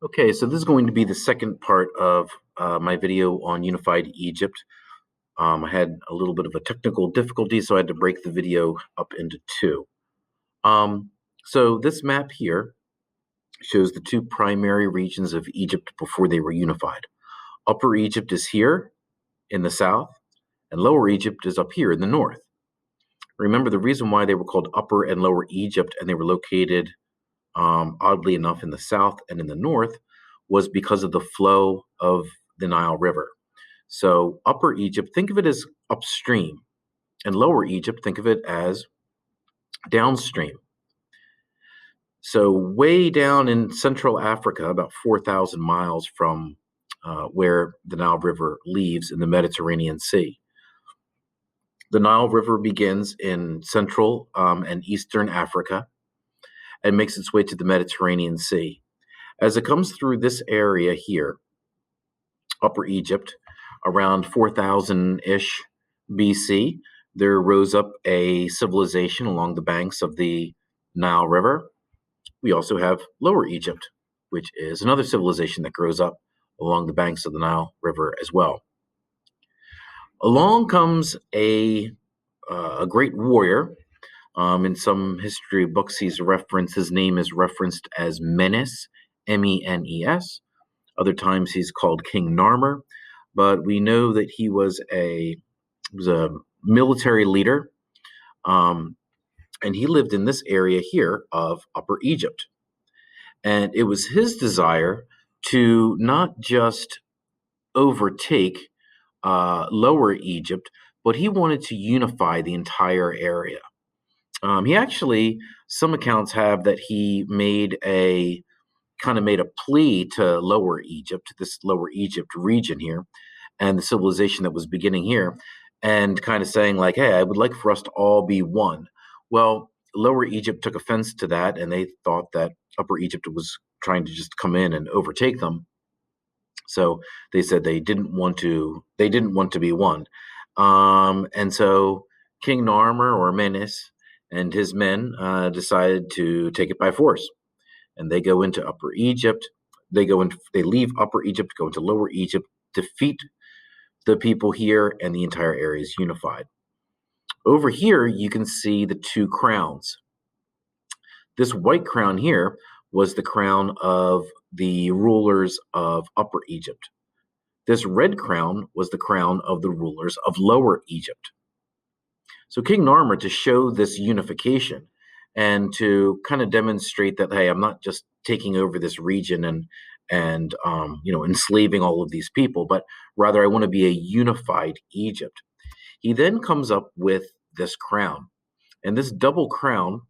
Okay, so this is going to be the second part of my video on unified Egypt. I had a little bit of a technical difficulty, so I had to break the video up into two. Um, so this map here shows the two primary regions of Egypt before they were unified. Upper Egypt is here in the south, and Lower Egypt is up here in the north. Remember, the reason why they were called Upper and Lower Egypt, and they were located, oddly enough, in the south and in the north, was because of the flow of the Nile River. So Upper Egypt, think of it as upstream, and Lower Egypt, think of it as downstream. So way down in Central Africa, about 4,000 miles from where the Nile River leaves in the Mediterranean Sea. The Nile River begins in Central and Eastern Africa and makes its way to the Mediterranean Sea. As it comes through this area here, Upper Egypt, around 4000-ish BC, there rose up a civilization along the banks of the Nile River. We also have Lower Egypt, which is another civilization that grows up along the banks of the Nile River as well. Along comes a great warrior. In some history books, his name is referenced as Menes, Menes. Other times he's called King Narmer, but we know that he was a military leader, and he lived in this area here of Upper Egypt. And it was his desire to not just overtake Lower Egypt, but he wanted to unify the entire area. He actually, some accounts have that he made a plea to Lower Egypt, this Lower Egypt region here, and the civilization that was beginning here, and kind of saying like, hey, I would like for us to all be one. Well, Lower Egypt took offense to that, and they thought that Upper Egypt was trying to just come in and overtake them. So they said they didn't want to be one. And so King Narmer, or Menes, and his men decided to take it by force. And they go into Upper Egypt. They leave Upper Egypt, go into Lower Egypt, defeat the people here, and the entire area is unified. Over here, you can see the two crowns. This white crown here was the crown of the rulers of Upper Egypt. This red crown was the crown of the rulers of Lower Egypt. So King Narmer, to show this unification and to kind of demonstrate that, hey, I'm not just taking over this region and enslaving all of these people, but rather I want to be a unified Egypt. He then comes up with this crown, and this double crown,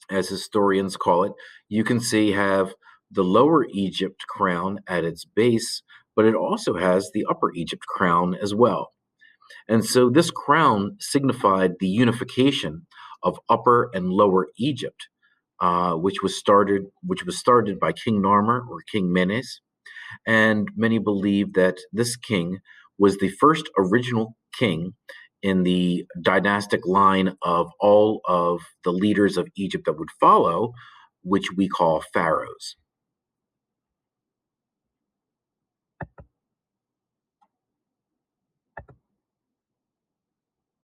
as historians call it, you can see have the Lower Egypt crown at its base, but it also has the Upper Egypt crown as well. And so this crown signified the unification of Upper and Lower Egypt, which was started by King Narmer, or King Menes. And many believe that this king was the first original king in the dynastic line of all of the leaders of Egypt that would follow, which we call pharaohs.